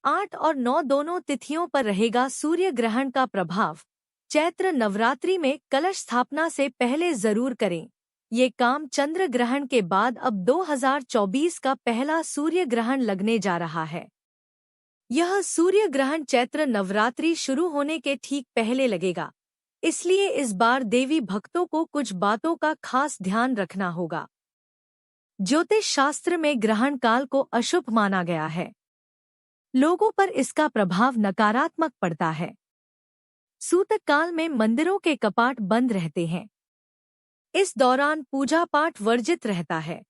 8 और 9 दोनों तिथियों पर रहेगा सूर्य ग्रहण का प्रभाव। चैत्र नवरात्रि में कलश स्थापना से पहले जरूर करें। ये काम चंद्र ग्रहण के बाद अब 2024 का पहला सूर्य ग्रहण लगने जा रहा है। यह सूर्य ग्रहण चैत्र नवरात्रि शुरू होने के ठीक पहले लगेगा, इसलिए इस बार देवी भक्तों को कुछ बातों का खास ध्यान रखना होगा। ज्योतिष शास्त्र में ग्रहण काल को अशुभ माना गया है। लोगों पर इसका प्रभाव नकारात्मक पड़ता है। सूतक काल में मंदिरों के कपाट बंद रहते हैं। इस दौरान पूजा पाठ वर्जित रहता है।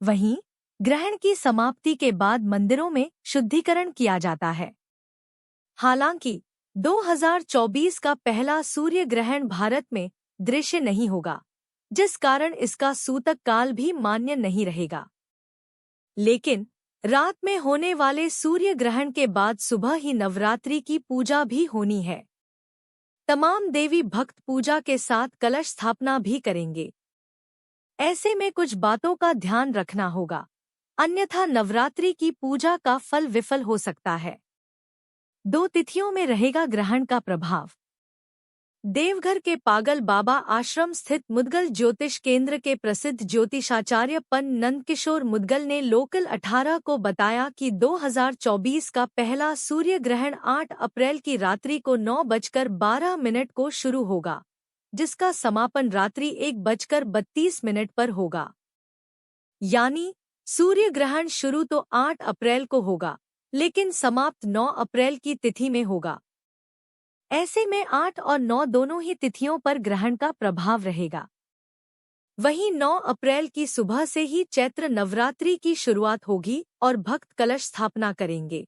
वहीं ग्रहण की समाप्ति के बाद मंदिरों में शुद्धिकरण किया जाता है। हालांकि 2024 का पहला सूर्य ग्रहण भारत में दृश्य नहीं होगा, जिस कारण इसका सूतक काल भी मान्य नहीं रहेगा। लेकिन रात में होने वाले सूर्य ग्रहण के बाद सुबह ही नवरात्रि की पूजा भी होनी है। तमाम देवी भक्त पूजा के साथ कलश स्थापना भी करेंगे। ऐसे में कुछ बातों का ध्यान रखना होगा, अन्यथा नवरात्रि की पूजा का फल विफल हो सकता है। 2 तिथियों में रहेगा ग्रहण का प्रभाव। देवघर के पागल बाबा आश्रम स्थित मुदगल ज्योतिष केंद्र के प्रसिद्ध ज्योतिषाचार्य पन नंदकिशोर मुदगल ने लोकल 18 को बताया कि 2024 का पहला सूर्य ग्रहण 8 अप्रैल की रात्रि को 9:12 को शुरू होगा, जिसका समापन रात्रि 1:32 पर होगा। यानी सूर्य ग्रहण शुरू तो 8 अप्रैल को होगा, लेकिन समाप्त 9 अप्रैल की तिथि में होगा। ऐसे में 8 और 9 दोनों ही तिथियों पर ग्रहण का प्रभाव रहेगा। वहीं 9 अप्रैल की सुबह से ही चैत्र नवरात्रि की शुरुआत होगी और भक्त कलश स्थापना करेंगे।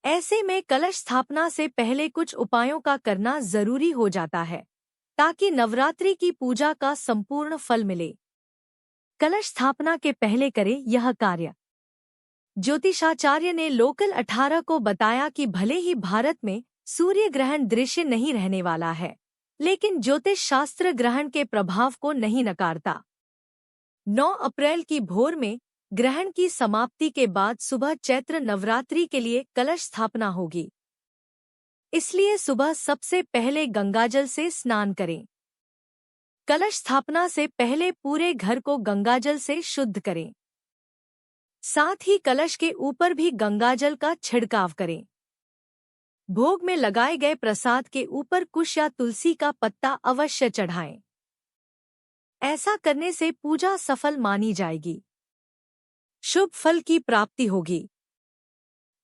ऐसे में कलश स्थापना से पहले कुछ उपायों का करना जरूरी हो जाता है, ताकि नवरात्रि की पूजा का संपूर्ण फल मिले। कलश स्थापना के पहले करें यह कार्य। ज्योतिषाचार्य ने लोकल 18 को बताया कि भले ही भारत में सूर्य ग्रहण दृश्य नहीं रहने वाला है, लेकिन ज्योतिष शास्त्र ग्रहण के प्रभाव को नहीं नकारता। 9 अप्रैल की भोर में ग्रहण की समाप्ति के बाद सुबह चैत्र नवरात्रि के लिए कलश स्थापना होगी। इसलिए सुबह सबसे पहले गंगाजल से स्नान करें। कलश स्थापना से पहले पूरे घर को गंगाजल से शुद्ध करें। साथ ही कलश के ऊपर भी गंगाजल का छिड़काव करें। भोग में लगाए गए प्रसाद के ऊपर कुश या तुलसी का पत्ता अवश्य चढ़ाएं। ऐसा करने से पूजा सफल मानी जाएगी, शुभ फल की प्राप्ति होगी।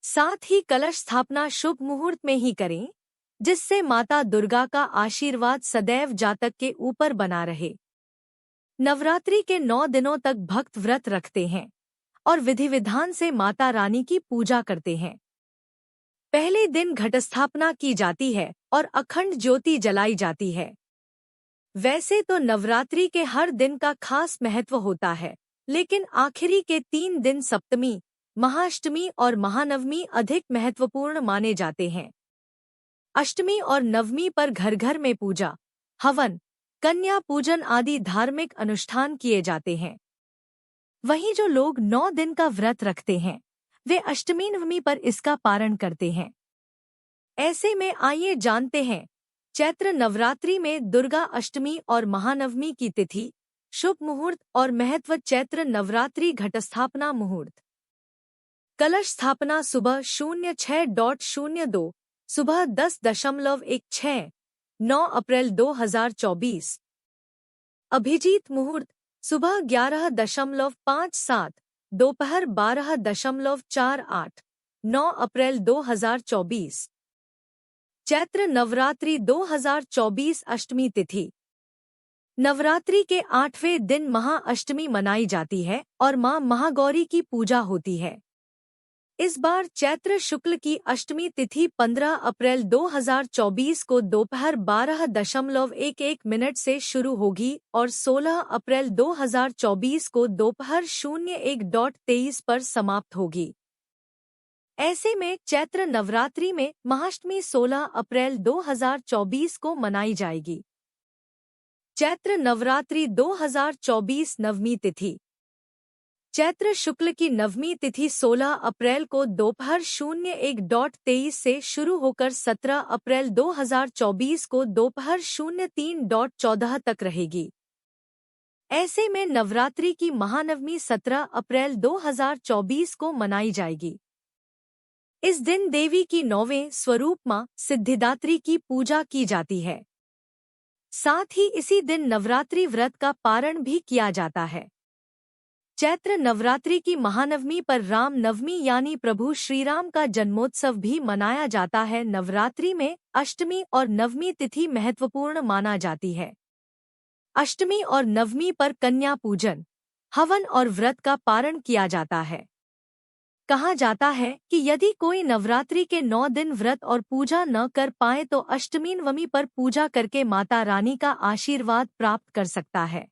साथ ही कलश स्थापना शुभ मुहूर्त में ही करें, जिससे माता दुर्गा का आशीर्वाद सदैव जातक के ऊपर बना रहे। नवरात्रि के 9 दिनों तक भक्त व्रत रखते हैं और विधि विधान से माता रानी की पूजा करते हैं। पहले दिन घटस्थापना की जाती है और अखंड ज्योति जलाई जाती है। वैसे तो नवरात्रि के हर दिन का खास महत्व होता है, लेकिन आखिरी के 3 दिन सप्तमी, महाअष्टमी और महानवमी अधिक महत्वपूर्ण माने जाते हैं। अष्टमी और नवमी पर घर घर में पूजा, हवन, कन्या पूजन आदि धार्मिक अनुष्ठान किए जाते हैं। वहीं जो लोग 9 दिन का व्रत रखते हैं, वे अष्टमी नवमी पर इसका पारण करते हैं। ऐसे में आइए जानते हैं चैत्र नवरात्रि में दुर्गा अष्टमी और महानवमी की तिथि, शुभ मुहूर्त और महत्व। चैत्र नवरात्रि घटस्थापना मुहूर्त। कलश स्थापना सुबह 06:02, सुबह 10:16, 9 अप्रैल 2024। अभिजीत मुहूर्त सुबह 11:57, दोपहर 12:48, 9 अप्रैल 2024। चैत्र नवरात्रि 2024 अष्टमी तिथि। नवरात्रि के 8वें दिन महाअष्टमी मनाई जाती है और मां महागौरी की पूजा होती है। इस बार चैत्र शुक्ल की अष्टमी तिथि 15 अप्रैल 2024 को दोपहर 12:11 से शुरू होगी और 16 अप्रैल 2024 को दोपहर 01:23 पर समाप्त होगी। ऐसे में चैत्र नवरात्रि में महाअष्टमी 16 अप्रैल 2024 को मनाई जाएगी। चैत्र नवरात्रि 2024 नवमी तिथि। चैत्र शुक्ल की नवमी तिथि 16 अप्रैल को दोपहर 01:23 से शुरू होकर 17 अप्रैल 2024 को दोपहर 03:14 तक रहेगी। ऐसे में नवरात्रि की महानवमी 17 अप्रैल 2024 को मनाई जाएगी। इस दिन देवी की 9वें स्वरूप मां सिद्धिदात्री की पूजा की जाती है। साथ ही इसी दिन नवरात्रि व्रत का पारण भी किया जाता है। चैत्र नवरात्रि की महानवमी पर राम नवमी यानी प्रभु श्रीराम का जन्मोत्सव भी मनाया जाता है। नवरात्रि में अष्टमी और नवमी तिथि महत्वपूर्ण माना जाती है। अष्टमी और नवमी पर कन्या पूजन, हवन और व्रत का पारण किया जाता है। कहा जाता है कि यदि कोई नवरात्रि के 9 दिन व्रत और पूजा न कर पाए तो अष्टमी नवमी पर पूजा करके माता रानी का आशीर्वाद प्राप्त कर सकता है।